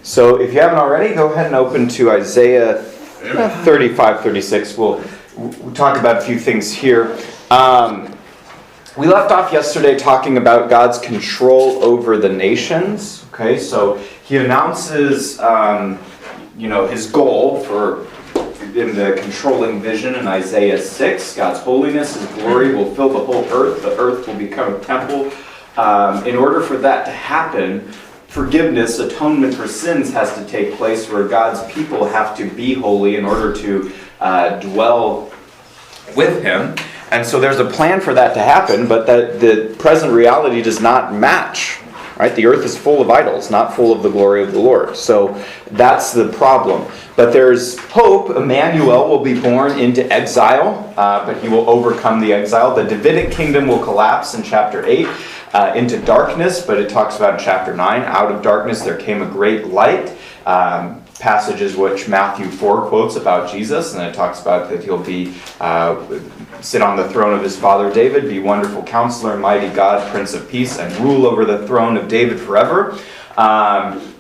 So if you haven't already, go ahead and open to Isaiah 35, 36. We'll talk about a few things here. We left off yesterday talking about God's control over the nations. Okay, so he announces, his goal in the controlling vision in Isaiah 6. God's holiness, his glory will fill the whole earth. The earth will become a temple. In order for that to happen, forgiveness, atonement for sins has to take place where God's people have to be holy in order to dwell with him. And so there's a plan for that to happen, but the present reality does not match. Right? The earth is full of idols, not full of the glory of the Lord. So that's the problem. But there's hope. Emmanuel will be born into exile, but he will overcome the exile. The Davidic kingdom will collapse in chapter 8 into darkness, but it talks about in chapter 9, out of darkness there came a great light. Passages which Matthew 4 quotes about Jesus, and it talks about that he'll be sit on the throne of his father David, be wonderful counselor, mighty God, Prince of Peace, and rule over the throne of David forever.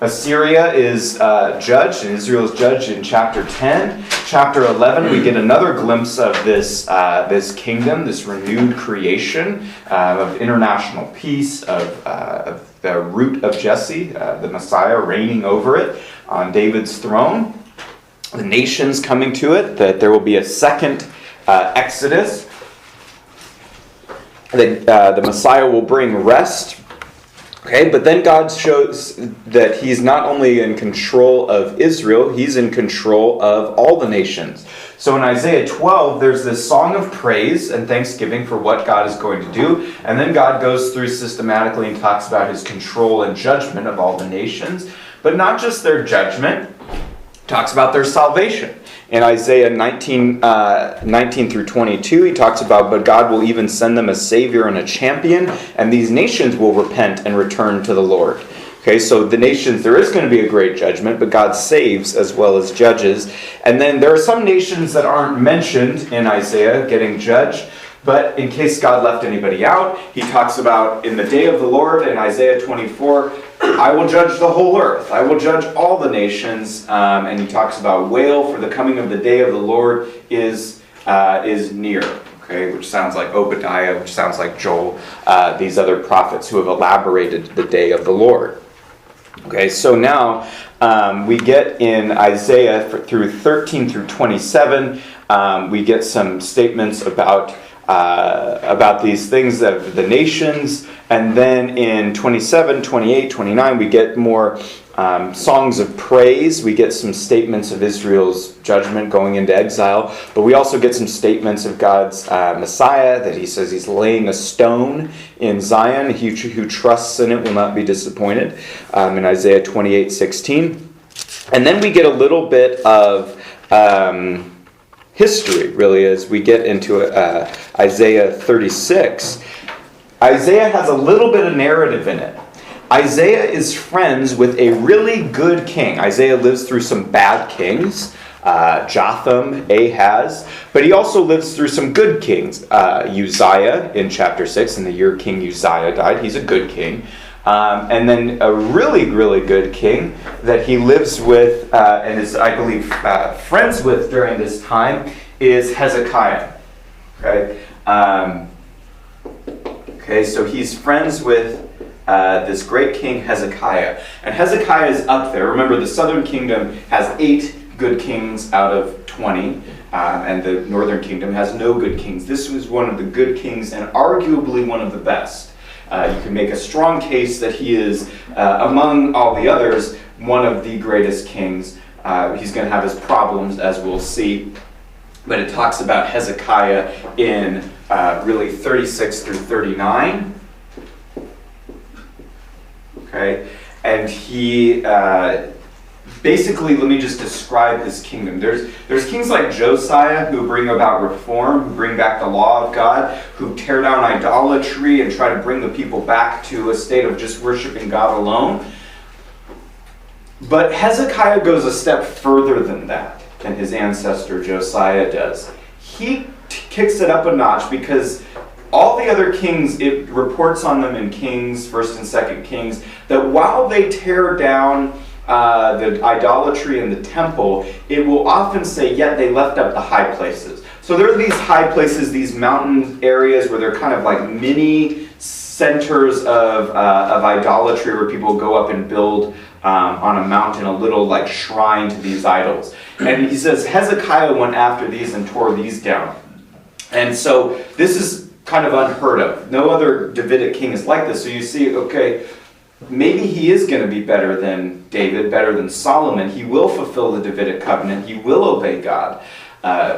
Assyria is judged, and Israel is judged in chapter 10. Chapter 11, we get another glimpse of this kingdom, this renewed creation of international peace, of the root of Jesse, the Messiah reigning over it on David's throne. The nations coming to it, that there will be a second Exodus. The Messiah will bring rest. Okay, but then God shows that he's not only in control of Israel, he's in control of all the nations. So in Isaiah 12, there's this song of praise and thanksgiving for what God is going to do. And then God goes through systematically and talks about his control and judgment of all the nations. But not just their judgment, talks about their salvation. In Isaiah 19 through 22, he talks about, but God will even send them a savior and a champion, and these nations will repent and return to the Lord. Okay, so the nations, there is going to be a great judgment, but God saves as well as judges. And then there are some nations that aren't mentioned in Isaiah getting judged, but in case God left anybody out, he talks about in the day of the Lord in Isaiah 24, I will judge the whole earth. I will judge all the nations. And he talks about wail, for the coming of the day of the Lord is near. Okay, which sounds like Obadiah, which sounds like Joel, these other prophets who have elaborated the day of the Lord. Okay, so now we get in Isaiah through 13 through 27, we get some statements about these things of the nations, and then in 27, 28, 29 we get more songs of praise. We get some statements of Israel's judgment going into exile, but we also get some statements of God's Messiah, that he says he's laying a stone in Zion. He who trusts in it will not be disappointed, in Isaiah 28, 16. And then we get a little bit of history, really, as we get into Isaiah 36. Isaiah has a little bit of narrative in it. Isaiah is friends with a really good king. Isaiah lives through some bad kings, Jotham, Ahaz, but he also lives through some good kings. Uzziah in chapter 6, in the year King Uzziah died. He's a good king. And then a really, really good king that he lives with and is, I believe, friends with during this time is Hezekiah. Okay, so he's friends with this great king Hezekiah. And Hezekiah is up there. Remember, the southern kingdom has 8 good kings out of 20. And the northern kingdom has no good kings. This was one of the good kings and arguably one of the best. You can make a strong case that he is, among all the others, one of the greatest kings. He's going to have his problems, as we'll see. But it talks about Hezekiah in really 36 through 39. Okay, and he basically, let me just describe his kingdom. There's kings like Josiah who bring about reform, who bring back the law of God, who tear down idolatry and try to bring the people back to a state of just worshiping God alone. But Hezekiah goes a step further than that, than his ancestor Josiah does. He kicks it up a notch because all the other kings, it reports on them in Kings, 1st and 2nd Kings, that while they tear down the idolatry in the temple, it will often say, yet they left up the high places. So there are these high places, these mountain areas where they're kind of like mini centers of idolatry, where people go up and build on a mountain a little like shrine to these idols. And he says Hezekiah went after these and tore these down. And so this is kind of unheard of. No other Davidic king is like this. So you see, okay, maybe he is going to be better than David, better than Solomon. He will fulfill the Davidic covenant. He will obey God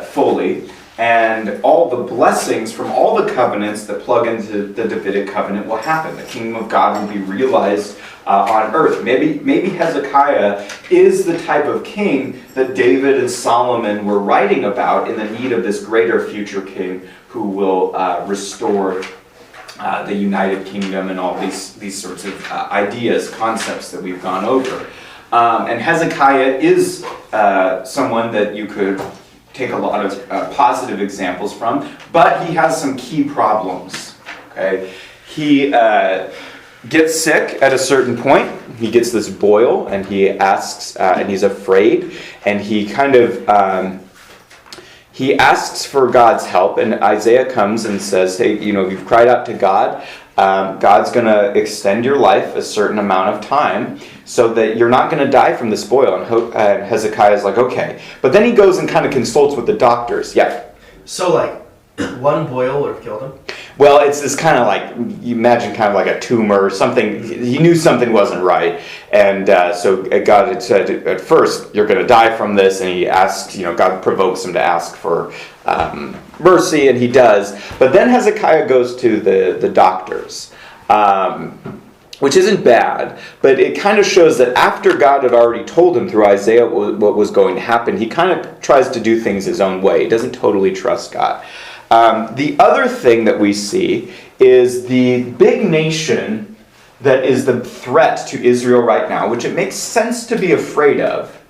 fully. And all the blessings from all the covenants that plug into the Davidic covenant will happen. The kingdom of God will be realized on earth. Maybe Hezekiah is the type of king that David and Solomon were writing about in the need of this greater future king who will restore the United Kingdom and all these sorts of ideas, concepts that we've gone over. And Hezekiah is someone that you could take a lot of positive examples from, but he has some key problems. Okay, he gets sick at a certain point. He gets this boil, and he asks, and he's afraid, and he kind of he asks for God's help. And Isaiah comes and says, "Hey, you've cried out to God. God's going to extend your life a certain amount of time so that you're not going to die from this boil." And Hezekiah is like, okay. But then he goes and kind of consults with the doctors. Yeah. So, like, one boil would have killed him? Well, it's this kind of like, you imagine kind of like a tumor or something. He knew something wasn't right. And so God had said, at first, you're going to die from this. And he asks, God provokes him to ask for mercy, and he does. But then Hezekiah goes to the doctors, which isn't bad, but it kind of shows that after God had already told him through Isaiah what was going to happen, he kind of tries to do things his own way. He doesn't totally trust God. The other thing that we see is the big nation that is the threat to Israel right now, which it makes sense to be afraid of,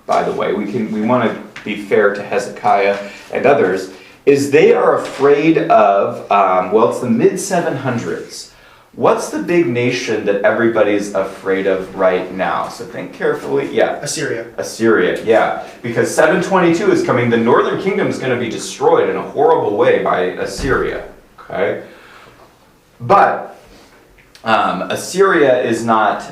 by the way. We want to be fair to Hezekiah and others, is they are afraid of, it's the mid-700s. What's the big nation that everybody's afraid of right now? So think carefully. Yeah. Assyria, yeah. Because 722 is coming. The northern kingdom is going to be destroyed in a horrible way by Assyria. Okay? But Assyria is not,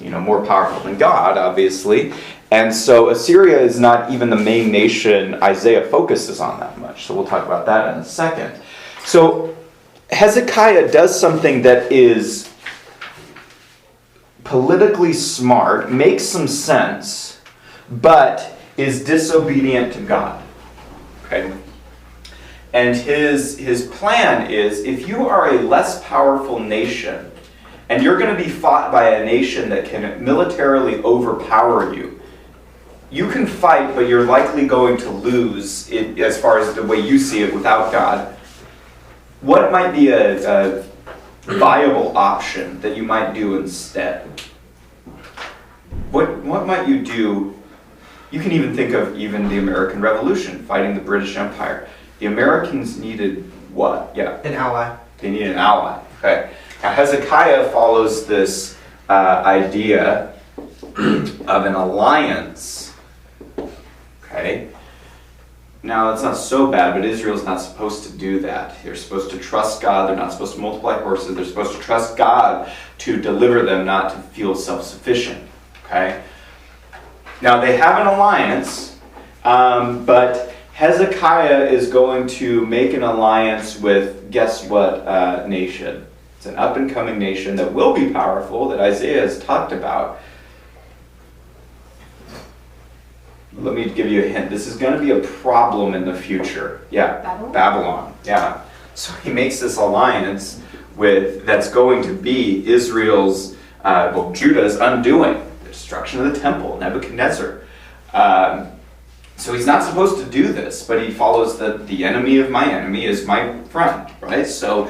more powerful than God, obviously. And so Assyria is not even the main nation Isaiah focuses on that much. So we'll talk about that in a second. So Hezekiah does something that is politically smart, makes some sense, but is disobedient to God. Okay? And his plan is, if you are a less powerful nation, and you're going to be fought by a nation that can militarily overpower you, you can fight, but you're likely going to lose it, as far as the way you see it, without God. What might be a viable option that you might do instead? What might you do? You can even think of even the American Revolution, fighting the British Empire. The Americans needed what? Yeah. An ally. They needed an ally. Okay. Now Hezekiah follows this idea of an alliance. Okay. Now, it's not so bad, but Israel's not supposed to do that. They're supposed to trust God. They're not supposed to multiply horses. They're supposed to trust God to deliver them, not to feel self-sufficient. Okay? Now, they have an alliance, but Hezekiah is going to make an alliance with, guess what nation? It's an up-and-coming nation that will be powerful, that Isaiah has talked about. Let me give you a hint. This is going to be a problem in the future. Yeah. Babylon. Yeah. So he makes this alliance that's going to be Israel's, Judah's undoing. The destruction of the temple, Nebuchadnezzar. So he's not supposed to do this, but he follows the enemy of my enemy is my friend, right? So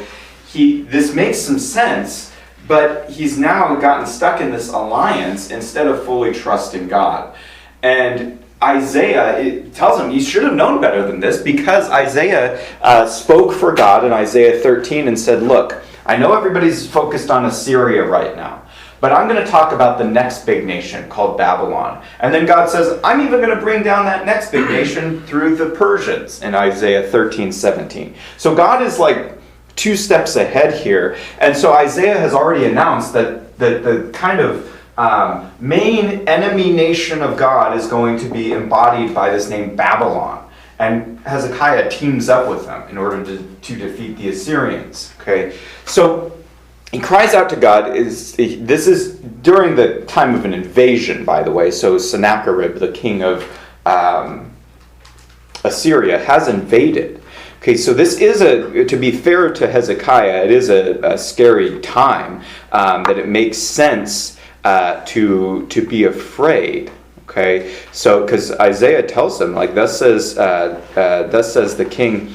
this makes some sense, but he's now gotten stuck in this alliance instead of fully trusting God. And Isaiah, it tells him, you should have known better than this, because Isaiah spoke for God in Isaiah 13 and said, look, I know everybody's focused on Assyria right now, But I'm going to talk about the next big nation called Babylon. And then God says, I'm even going to bring down that next big nation through the Persians in Isaiah 13:17. So God is like 2 steps ahead here. And so Isaiah has already announced that the kind of main enemy nation of God is going to be embodied by this name Babylon. And Hezekiah teams up with them in order to defeat the Assyrians. Okay, so he cries out to God. This is during the time of an invasion, by the way. So Sennacherib, the king of Assyria, has invaded. Okay, so this is to be fair to Hezekiah, it is a scary time that it makes sense to be afraid. Okay, so because Isaiah tells him, like, thus says the king,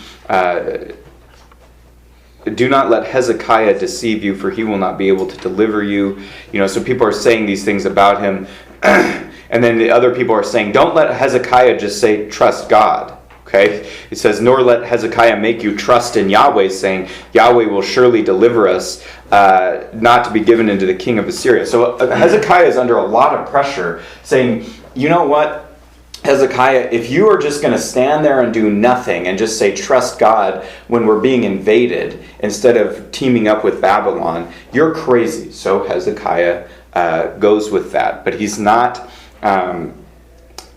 do not let Hezekiah deceive you, for he will not be able to deliver you. So people are saying these things about him, and then the other people are saying, don't let Hezekiah just say, trust God. Okay, it says, nor let Hezekiah make you trust in Yahweh, saying, Yahweh will surely deliver us, not to be given into the king of Assyria. So Hezekiah is under a lot of pressure, saying, you know what, Hezekiah, if you are just going to stand there and do nothing and just say, trust God when we're being invaded, instead of teaming up with Babylon, you're crazy. So Hezekiah goes with that, but he's not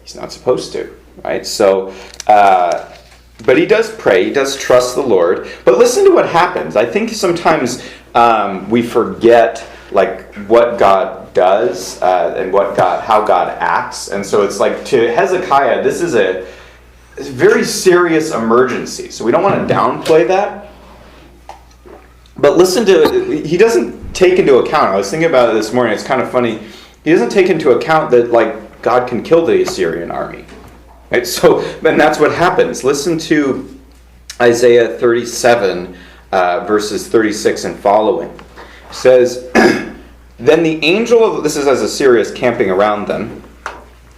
supposed to. Right, so, but he does pray, he does trust the Lord. But listen to what happens. I think sometimes we forget like what God does and how God acts. And so it's like to Hezekiah, this is a very serious emergency. So we don't want to downplay that. But listen to, he doesn't take into account, I was thinking about it this morning, it's kind of funny, he doesn't take into account that like God can kill the Assyrian army. Right? So, and that's what happens. Listen to Isaiah 37, verses 36 and following. It says, then the angel of, this is as Assyria is camping around them,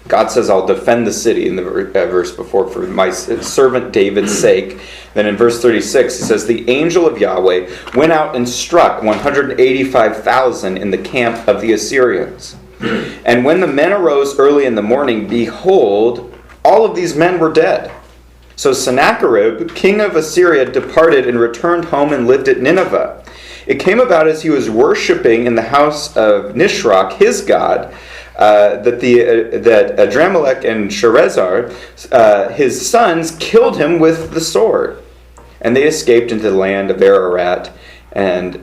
God says, I'll defend the city in the verse before for my servant David's sake. Then in verse 36, he says, the angel of Yahweh went out and struck 185,000 in the camp of the Assyrians. And when the men arose early in the morning, behold, all of these men were dead. So Sennacherib, king of Assyria, departed and returned home and lived at Nineveh. It came about as he was worshipping in the house of Nisroch, his god, that Adramelech and Sharezer, his sons, killed him with the sword. And they escaped into the land of Ararat, and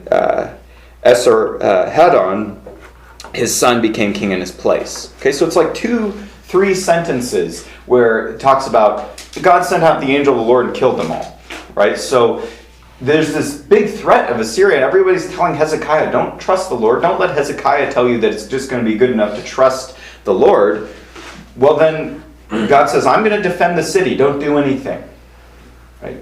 Esarhaddon, his son, became king in his place. Okay, so it's like 2-3 sentences where it talks about God sent out the angel of the Lord and killed them all. Right? So there's this big threat of Assyria, and everybody's telling Hezekiah, don't trust the Lord. Don't let Hezekiah tell you that it's just going to be good enough to trust the Lord. Well, then God says, I'm going to defend the city. Don't do anything. Right?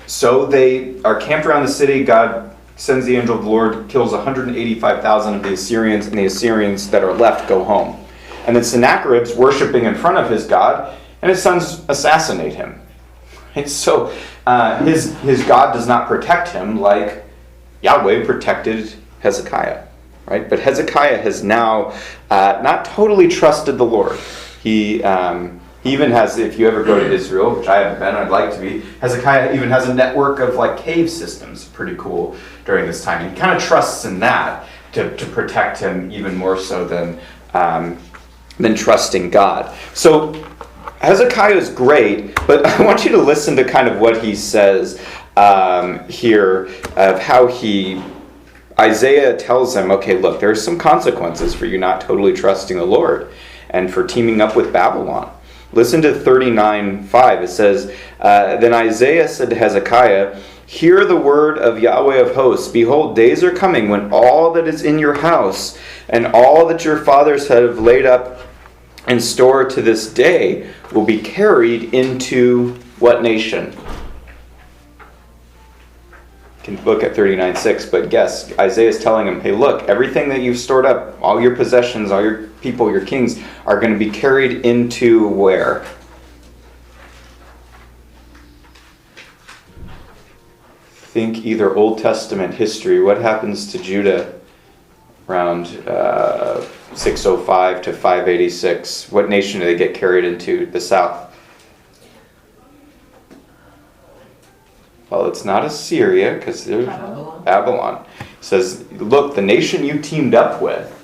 So they are camped around the city. God sends the angel of the Lord, kills 185,000 of the Assyrians, and the Assyrians that are left go home. And then Sennacherib's worshiping in front of his god, and his sons assassinate him. And so his God does not protect him like Yahweh protected Hezekiah. Right? But Hezekiah has now not totally trusted the Lord. He even has, if you ever go to Israel, which I haven't been, I'd like to be, Hezekiah even has a network of like cave systems. Pretty cool during this time. He kind of trusts in that to protect him even more so than trusting God. So Hezekiah is great, but I want you to listen to kind of what he says here of how Isaiah tells him, okay, look, there's some consequences for you not totally trusting the Lord and for teaming up with Babylon. Listen to 39:5. It says, then Isaiah said to Hezekiah, hear the word of Yahweh of hosts. Behold, days are coming when all that is in your house and all that your fathers have laid up and stored to this day will be carried into what nation? You can look at 39:6, but guess, Isaiah is telling him, hey, look, everything that you've stored up, all your possessions, all your people, your kings, are going to be carried into where? Think either Old Testament history. What happens to Judah around 605 to 586. What nation do they get carried into the south? Well, it's not Assyria, because there's Babylon. It says, look, the nation you teamed up with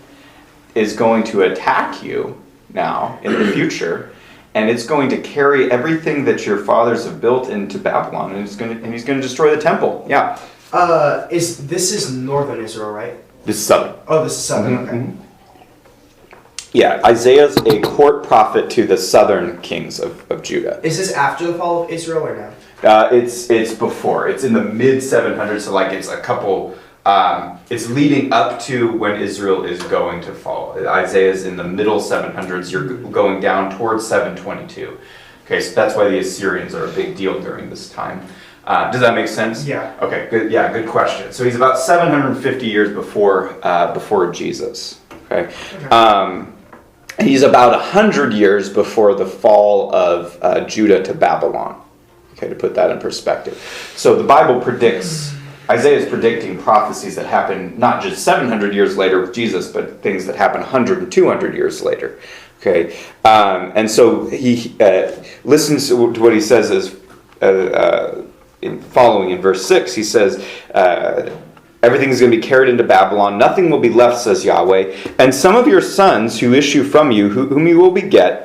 is going to attack you now in the future, and it's going to carry everything that your fathers have built into Babylon, and he's going to destroy the temple. Yeah. This is northern Israel, right? This is southern. Oh, this is southern. Mm-hmm. Okay. Mm-hmm. Yeah, Isaiah's a court prophet to the southern kings of Judah. Is this after the fall of Israel or no? It's before. It's in the mid 700s, so like it's a couple. It's leading up to when Israel is going to fall. Isaiah's in the middle 700s. You're going down towards 722. Okay, so that's why the Assyrians are a big deal during this time. Does that make sense? Yeah. Okay. Good. Yeah. Good question. So he's about 750 years before Jesus. Okay. He's about 100 years before the fall of Judah to Babylon. Okay, to put that in perspective. So the Bible predicts, Isaiah is predicting prophecies that happen not just 700 years later with Jesus, but things that happen 100 and 200 years later. Okay, and so he listens to what he says as following in verse 6. He says, everything is going to be carried into Babylon. Nothing will be left, says Yahweh. And some of your sons who issue from you, whom you will beget,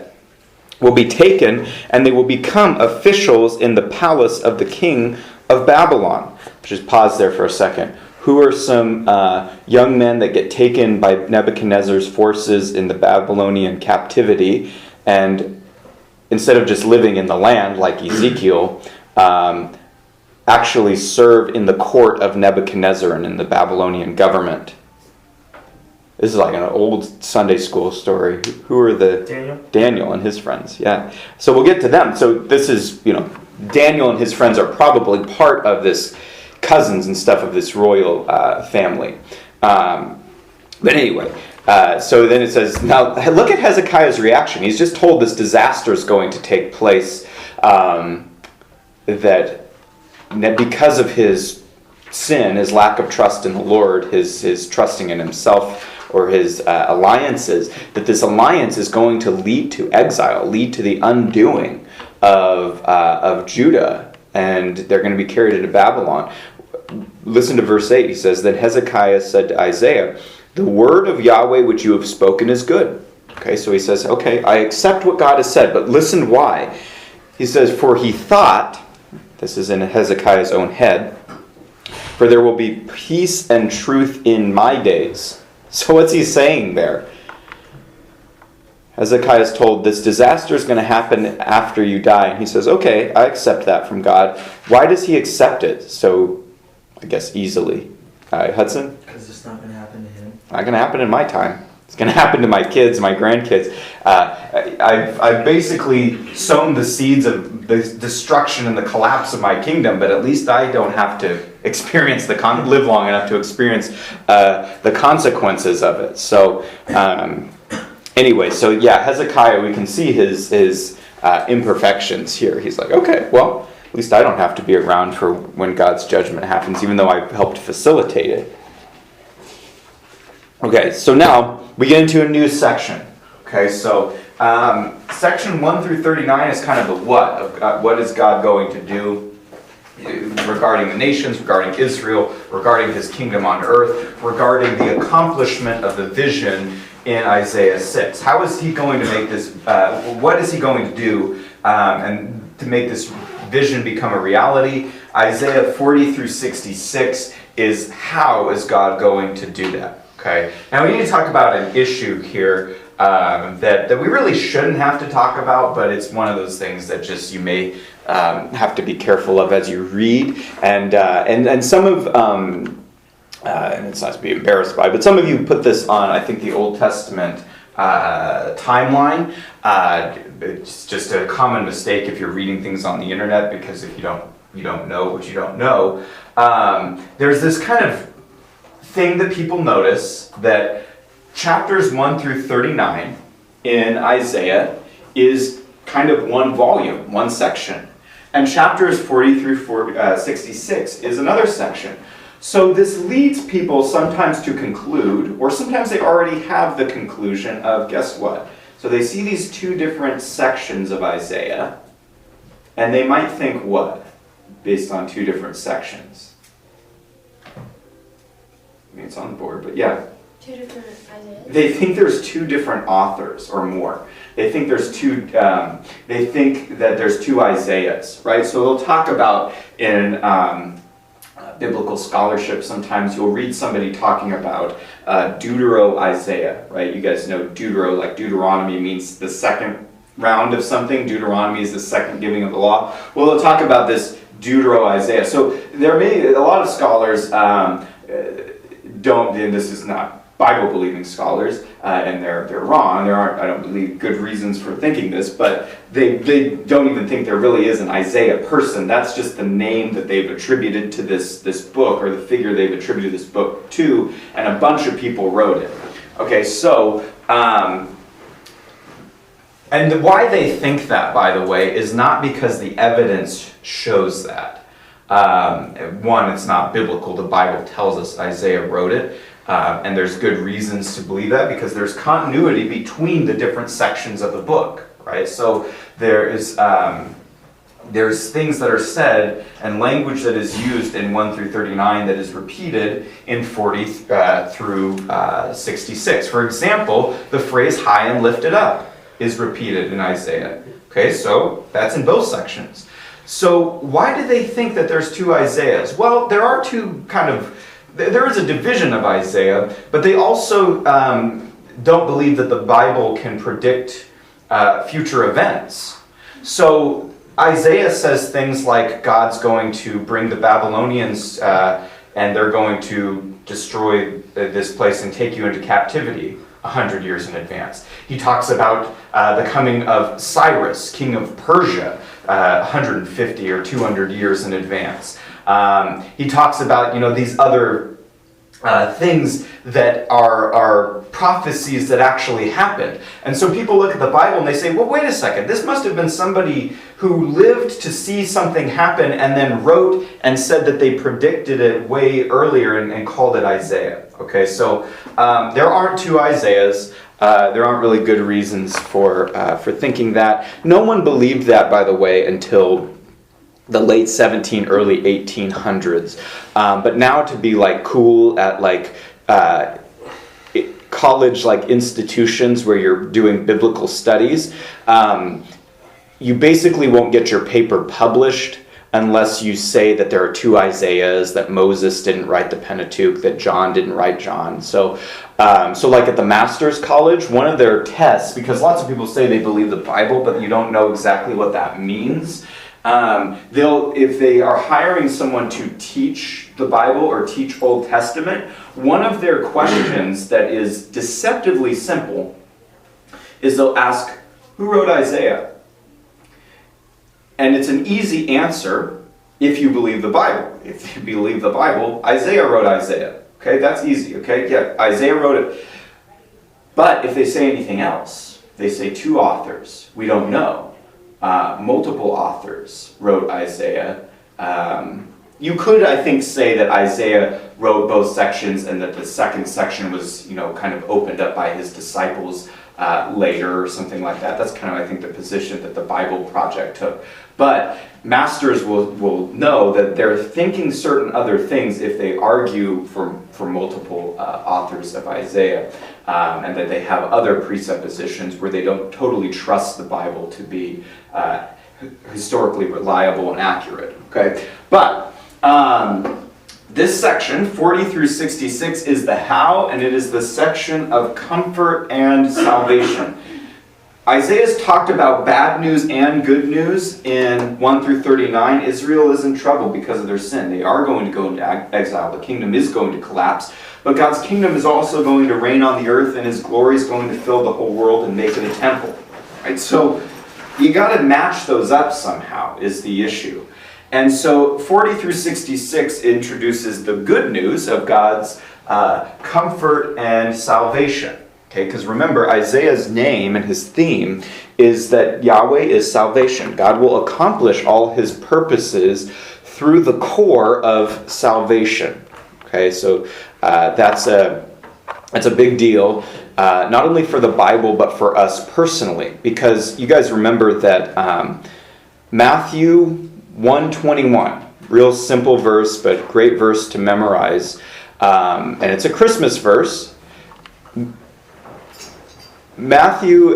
will be taken, and they will become officials in the palace of the king of Babylon. Just pause there for a second. Who are some young men that get taken by Nebuchadnezzar's forces in the Babylonian captivity, and instead of just living in the land like Ezekiel, actually serve in the court of Nebuchadnezzar and in the Babylonian government? This is like an old Sunday school story. Who are the... Daniel and his friends, yeah. So we'll get to them. So this is, Daniel and his friends are probably part of this cousins and stuff of this royal family. But anyway, so then it says, now look at Hezekiah's reaction. He's just told this disaster is going to take place, that because of his sin, his lack of trust in the Lord, his trusting in himself, or his alliances, that this alliance is going to lead to exile, lead to the undoing of Judah, and they're going to be carried into Babylon. Listen to verse 8. He says, then Hezekiah said to Isaiah, the word of Yahweh which you have spoken is good. Okay, so he says, okay, I accept what God has said, but listen why. He says, for he thought, this is in Hezekiah's own head, for there will be peace and truth in my days. So what's he saying there? Hezekiah is told this disaster is going to happen after you die. And he says, okay, I accept that from God. Why does he accept it so, I guess, easily? Hudson? Because it's not going to happen to him. Not going to happen in my time. It's going to happen to my kids, my grandkids. I've basically sown the seeds of the destruction and the collapse of my kingdom, but at least I don't have to experience live long enough to experience the consequences of it. So anyway, so yeah, Hezekiah, we can see his imperfections here. He's like, okay, well, at least I don't have to be around for when God's judgment happens, even though I helped facilitate it. Okay, so now we get into a new section. Okay, so section 1 through 39 is kind of the what of what is God going to do regarding the nations, regarding Israel, regarding his kingdom on earth, regarding the accomplishment of the vision in Isaiah 6. How is he going to make this, what is he going to do and to make this vision become a reality? Isaiah 40 through 66 is how is God going to do that? Okay. Now we need to talk about an issue here that we really shouldn't have to talk about, but it's one of those things that just you may have to be careful of as you read, and some of and it's not to be embarrassed by, but some of you put this on, I think, the Old Testament timeline. It's just a common mistake if you're reading things on the internet, because if you don't know what you don't know, there's this kind of thing that people notice that chapters 1 through 39 in Isaiah is kind of one volume, one section. And chapters 40 through 66 is another section. So this leads people sometimes to conclude, or sometimes they already have the conclusion of, guess what? So they see these two different sections of Isaiah, and they might think what? Based on two different sections. I mean, it's on the board, but yeah. Two different Isaiahs? They think there's two different authors or more. They think there's two. They think that there's two Isaiahs, right? So they'll talk about in biblical scholarship. Sometimes you'll read somebody talking about Deutero-Isaiah, right? You guys know Deutero, like Deuteronomy means the second round of something. Deuteronomy is the second giving of the law. Well, they'll talk about this Deutero-Isaiah. So there may a lot of scholars don't, and this is not Bible-believing scholars, and they're wrong. There aren't, I don't believe, good reasons for thinking this, but they don't even think there really is an Isaiah person. That's just the name that they've attributed to this book, or the figure they've attributed this book to, and a bunch of people wrote it. Okay, so, and why they think that, by the way, is not because the evidence shows that. One, it's not biblical. The Bible tells us Isaiah wrote it. And there's good reasons to believe that because there's continuity between the different sections of the book, right? So there's things that are said and language that is used in 1 through 39 that is repeated in 40 through 66. For example, the phrase high and lifted up is repeated in Isaiah. Okay, so that's in both sections. So why do they think that there's two Isaiahs? Well, there are two there is a division of Isaiah, but they also don't believe that the Bible can predict future events. So Isaiah says things like God's going to bring the Babylonians and they're going to destroy this place and take you into captivity 100 years in advance. He talks about the coming of Cyrus, king of Persia, 150 or 200 years in advance. He talks about, these other things that are prophecies that actually happened. And so people look at the Bible and they say, well, wait a second, this must have been somebody who lived to see something happen and then wrote and said that they predicted it way earlier and called it Isaiah. Okay, so there aren't two Isaiahs. There aren't really good reasons for thinking that. No one believed that, by the way, until the late early 1800s. But now to be cool at college institutions where you're doing biblical studies, you basically won't get your paper published unless you say that there are two Isaiahs, that Moses didn't write the Pentateuch, that John didn't write John. So at the Master's College, one of their tests, because lots of people say they believe the Bible, but you don't know exactly what that means. If they are hiring someone to teach the Bible or teach Old Testament, one of their questions that is deceptively simple is they'll ask, who wrote Isaiah? And it's an easy answer if you believe the Bible. If you believe the Bible, Isaiah wrote Isaiah. Okay, that's easy, okay? Yeah, Isaiah wrote it. But if they say anything else, they say two authors, we don't know. Multiple authors wrote Isaiah. You could, I think, say that Isaiah wrote both sections and that the second section was, kind of opened up by his disciples later or something like that. That's kind of, I think, the position that the Bible Project took. But masters will know that they're thinking certain other things if they argue for multiple authors of Isaiah, and that they have other presuppositions where they don't totally trust the Bible to be historically reliable and accurate. Okay, but this section, 40 through 66, is the how, and it is the section of comfort and salvation. Isaiah's talked about bad news and good news in 1 through 39. Israel is in trouble because of their sin. They are going to go into exile. The kingdom is going to collapse. But God's kingdom is also going to reign on the earth, and his glory is going to fill the whole world and make it a temple. Right? So you got to match those up somehow is the issue. And so 40 through 66 introduces the good news of God's comfort and salvation. Okay, because remember, Isaiah's name and his theme is that Yahweh is salvation. God will accomplish all his purposes through the core of salvation. Okay, so that's a big deal, not only for the Bible, but for us personally. Because you guys remember that Matthew 1:21, real simple verse, but great verse to memorize. And it's a Christmas verse. Matthew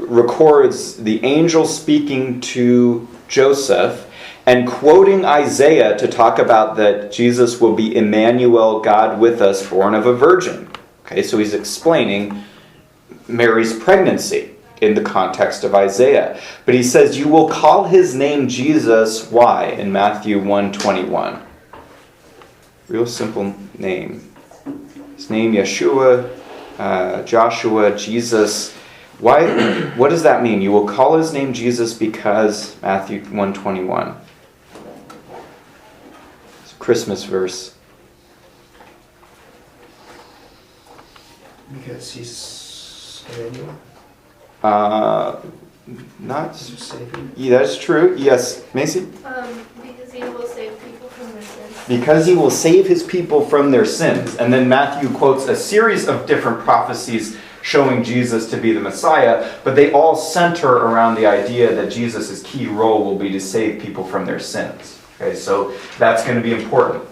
records the angel speaking to Joseph and quoting Isaiah to talk about that Jesus will be Emmanuel, God with us, born of a virgin. Okay, so he's explaining Mary's pregnancy in the context of Isaiah. But he says, you will call his name Jesus. Why? In Matthew 1:21. Real simple name. His name Yeshua, Joshua, Jesus. Why? What does that mean? You will call his name Jesus because Matthew 1:21. It's a Christmas verse. Because he's Emmanuel. Not. Savior. Yeah, that's true. Yes, Macy. Because he will save people from their sins. Because he will save his people from their sins. And then Matthew quotes a series of different prophecies showing Jesus to be the Messiah, but they all center around the idea that Jesus' key role will be to save people from their sins. Okay, so that's going to be important.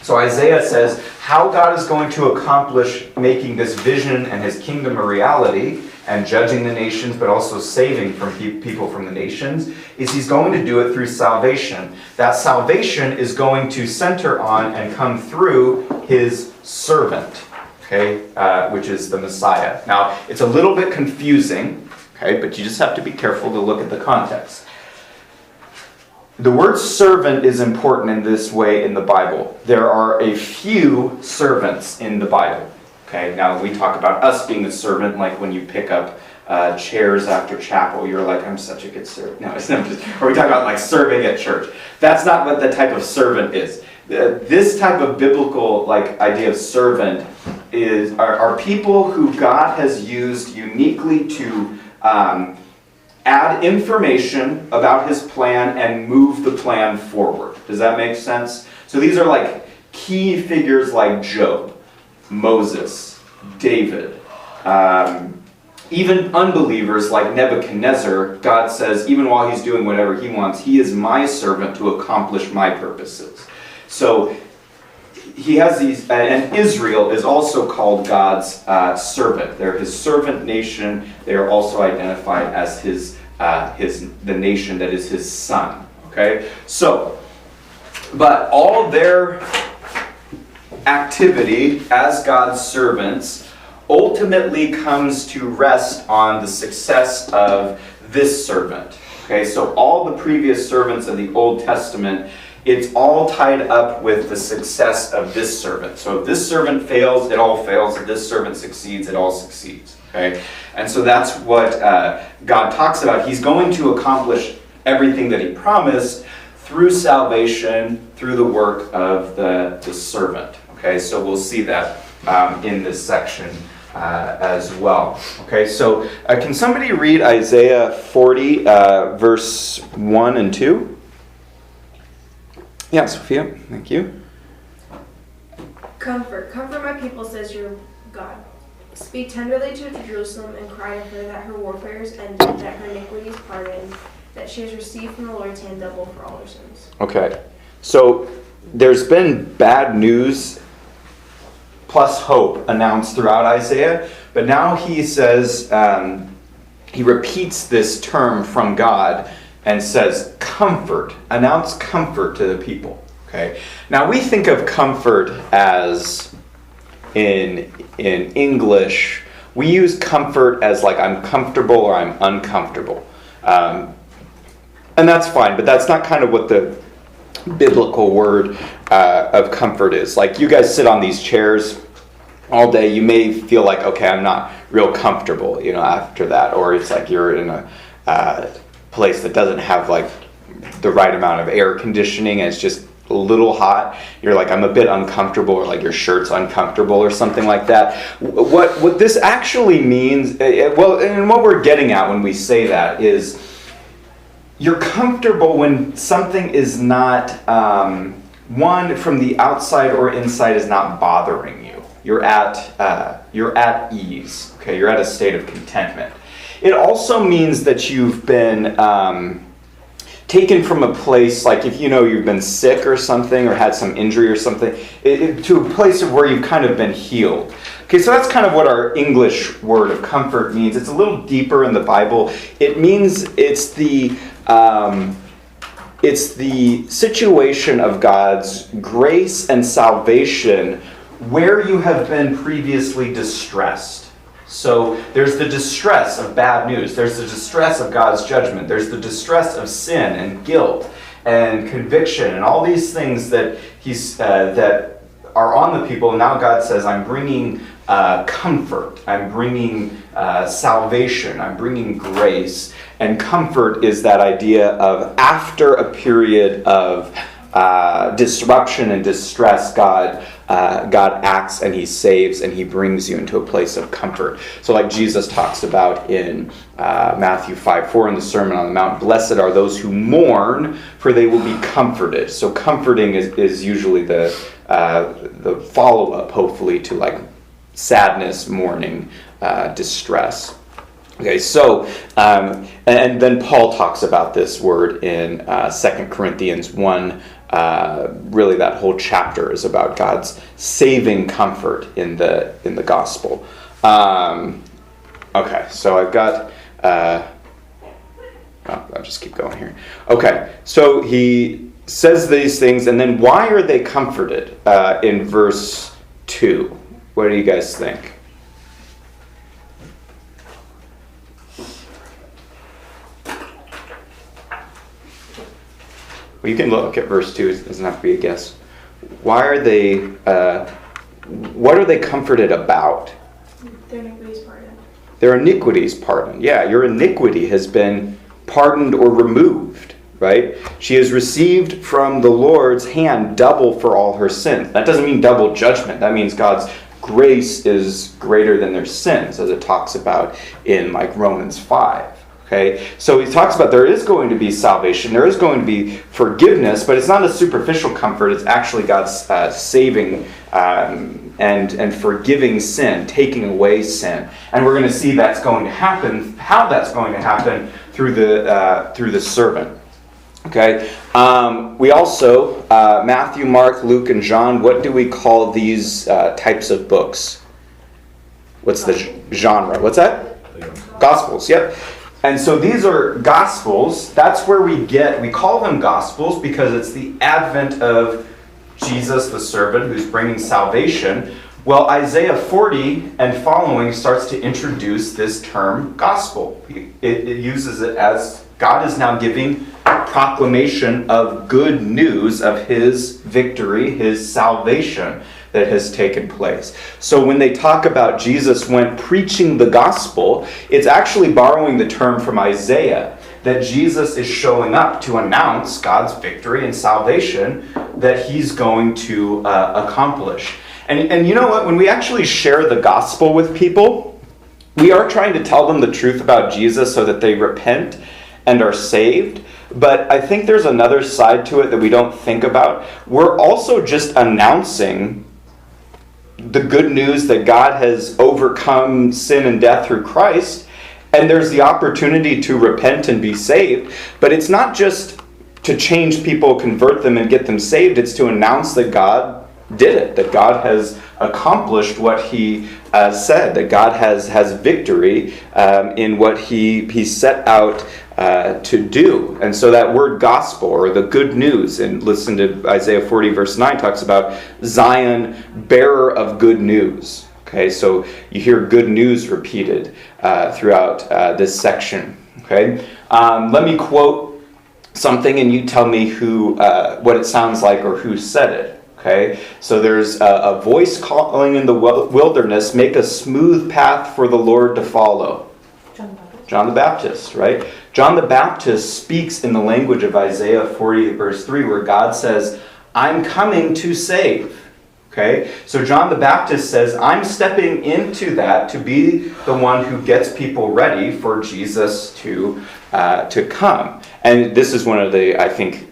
So Isaiah says how God is going to accomplish making this vision and his kingdom a reality and judging the nations, but also saving from people from the nations, is he's going to do it through salvation. That salvation is going to center on and come through his servant, okay, which is the Messiah. Now, it's a little bit confusing, okay, but you just have to be careful to look at the context. The word servant is important in this way in the Bible. There are a few servants in the Bible. Okay, now we talk about us being a servant, like when you pick up chairs after chapel, you're like, I'm such a good servant. No, it's not just, or we talk about like serving at church. That's not what the type of servant is. This type of biblical like idea of servant are people who God has used uniquely to add information about his plan and move the plan forward. Does that make sense? So these are like key figures like Job, Moses, David, even unbelievers like Nebuchadnezzar. God says, even while he's doing whatever he wants, he is my servant to accomplish my purposes. So he has these, and Israel is also called God's servant. They're his servant nation. They are also identified as the nation that is his son. Okay, so, but all their activity as God's servants ultimately comes to rest on the success of this servant. Okay, so all the previous servants of the Old Testament, it's all tied up with the success of this servant. So if this servant fails, it all fails. If this servant succeeds, it all succeeds. Okay, and so that's what God talks about. He's going to accomplish everything that he promised through salvation, through the work of the servant. Okay, so we'll see that in this section as well. Okay, so can somebody read Isaiah 40, verse 1 and 2? Yeah, Sophia, thank you. Comfort my people, says your God. Speak tenderly to Jerusalem and cry to her that her warfare is ended, that her iniquity is pardoned, that she has received from the Lord's hand double for all her sins. Okay, so there's been bad news plus hope announced throughout Isaiah, but now he says, he repeats this term from God and says, comfort, announce comfort to the people. Okay, now we think of comfort as in English, we use comfort as like I'm comfortable or I'm uncomfortable. And that's fine, but that's not kind of what the biblical word of comfort is. Like you guys sit on these chairs all day, you may feel like, okay, I'm not real comfortable, after that. Or it's like you're in a place that doesn't have like the right amount of air conditioning and it's just a little hot. You're like, I'm a bit uncomfortable, or like your shirt's uncomfortable or something like that. What this actually means, well, and what we're getting at when we say that is you're comfortable when something is not one from the outside or inside is not bothering you. You're at ease. Okay, you're at a state of contentment. It also means that you've been taken from a place, like if you've been sick or something, or had some injury or something, to a place of where you've kind of been healed. Okay, so that's kind of what our English word of comfort means. It's a little deeper in the Bible. It means it's the situation of God's grace and salvation where you have been previously distressed. So there's the distress of bad news. There's the distress of God's judgment. There's the distress of sin and guilt and conviction and all these things that that are on the people. And now God says, I'm bringing comfort. I'm bringing salvation. I'm bringing grace. And comfort is that idea of after a period of disruption and distress, God acts and he saves and he brings you into a place of comfort. So like Jesus talks about in Matthew 5:4 in the Sermon on the Mount, blessed are those who mourn, for they will be comforted. So comforting is usually the follow-up, hopefully, to like sadness, mourning, distress. Okay, so, and then Paul talks about this word in 2 Corinthians 1. Really that whole chapter is about God's saving comfort in the gospel. Okay, so I've got... I'll just keep going here. Okay, so he says these things, and then why are they comforted in verse 2? What do you guys think? Well, you can look at verse 2. It doesn't have to be a guess. Why are they... what are they comforted about? Their iniquities pardoned. Their iniquities pardoned. Yeah, your iniquity has been pardoned or removed, right? She has received from the Lord's hand double for all her sins. That doesn't mean double judgment. That means God's grace is greater than their sins, as it talks about in like Romans 5. Okay, so he talks about there is going to be salvation, there is going to be forgiveness, but it's not a superficial comfort. It's actually God's saving and forgiving sin, taking away sin, and we're going to see that's going to happen. How that's going to happen through the servant. Okay, we also Matthew, Mark, Luke, and John. What do we call these types of books? What's the genre? What's that? Gospels. Yep. And so these are Gospels. That's where we call them Gospels because it's the advent of Jesus, the servant, who's bringing salvation. Well, Isaiah 40 and following starts to introduce this term gospel. It uses it as God is now giving proclamation of good news of his victory, his salvation that has taken place. So when they talk about Jesus went preaching the gospel, it's actually borrowing the term from Isaiah, that Jesus is showing up to announce God's victory and salvation that he's going to accomplish. And you know what? When we actually share the gospel with people, we are trying to tell them the truth about Jesus so that they repent and are saved. But I think there's another side to it that we don't think about. We're also just announcing the good news that God has overcome sin and death through Christ, and there's the opportunity to repent and be saved. But it's not just to change people, convert them, and get them saved. It's to announce that God did it, that God has accomplished what he said, that God has victory in what he set out to do. And so that word gospel, or the good news, and listen to Isaiah 40 verse 9, talks about Zion, bearer of good news. Okay, so you hear good news repeated throughout this section. Okay, let me quote something and you tell me what it sounds like or who said it. Okay, so there's a voice calling in the wilderness, make a smooth path for the Lord to follow. John the Baptist, right? John the Baptist speaks in the language of Isaiah 40 verse 3, where God says, I'm coming to save. Okay, so John the Baptist says, I'm stepping into that to be the one who gets people ready for Jesus to come. And this is one of the, I think,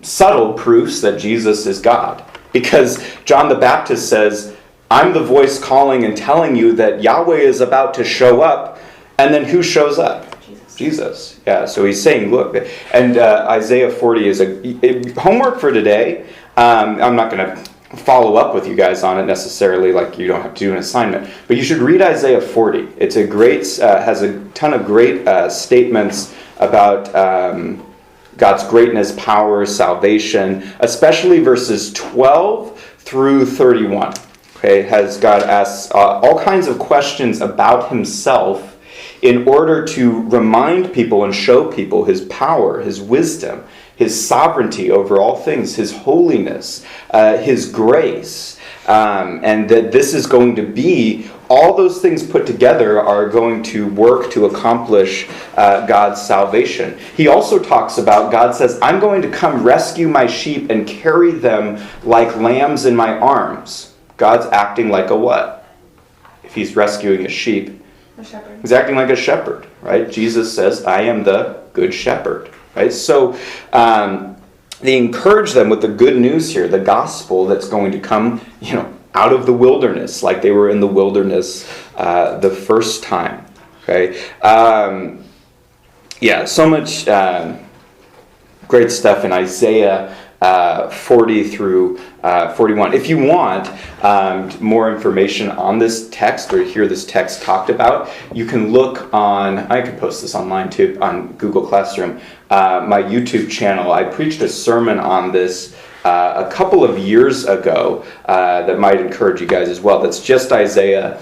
subtle proofs that Jesus is God. Because John the Baptist says, I'm the voice calling and telling you that Yahweh is about to show up. And then who shows up? Jesus. Yeah, so he's saying, look, and Isaiah 40 is a homework for today. I'm not going to follow up with you guys on it necessarily, like you don't have to do an assignment, but you should read Isaiah 40. It's a great, has a ton of great statements about God's greatness, power, salvation, especially verses 12 through 31. Okay, has God asks all kinds of questions about himself in order to remind people and show people his power, his wisdom, his sovereignty over all things, his holiness, his grace, and that this is going to be, all those things put together are going to work to accomplish God's salvation. He also talks about, God says, I'm going to come rescue my sheep and carry them like lambs in my arms. God's acting like a what? If he's rescuing a sheep, A shepherd. he's acting like a shepherd, right? Jesus says, I am the good shepherd, right? So they encourage them with the good news here, the gospel that's going to come, out of the wilderness, like they were in the wilderness the first time, okay? So much great stuff in Isaiah 40 through 41. If you want more information on this text or hear this text talked about, you can look on, I could post this online too, on Google Classroom, my YouTube channel. I preached a sermon on this a couple of years ago that might encourage you guys as well. That's just Isaiah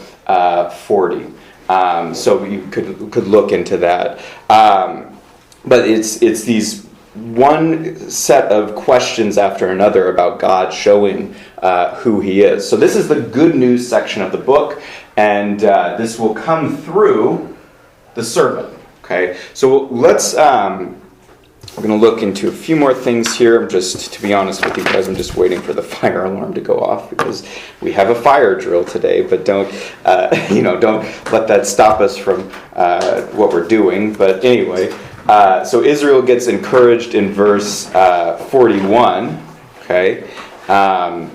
40. So you could look into that. But it's these one set of questions after another about God showing who he is. So this is the good news section of the book, and this will come through the sermon. Okay, so let's we're going to look into a few more things here. To be honest with you guys, I'm just waiting for the fire alarm to go off because we have a fire drill today. But don't let that stop us from what we're doing. But anyway, so Israel gets encouraged in verse 41. Okay, and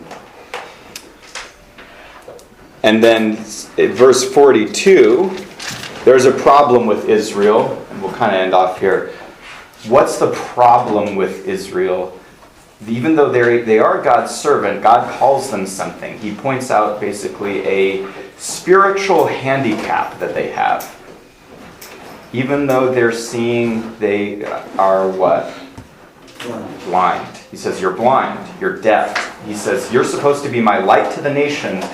then in verse 42, there's a problem with Israel, and we'll kind of end off here. What's the problem with Israel? Even though they are God's servant, God calls them something. He points out basically a spiritual handicap that they have. Even though they're seeing, they are what? Blind. He says, you're blind, you're deaf. He says, you're supposed to be my light to the nations,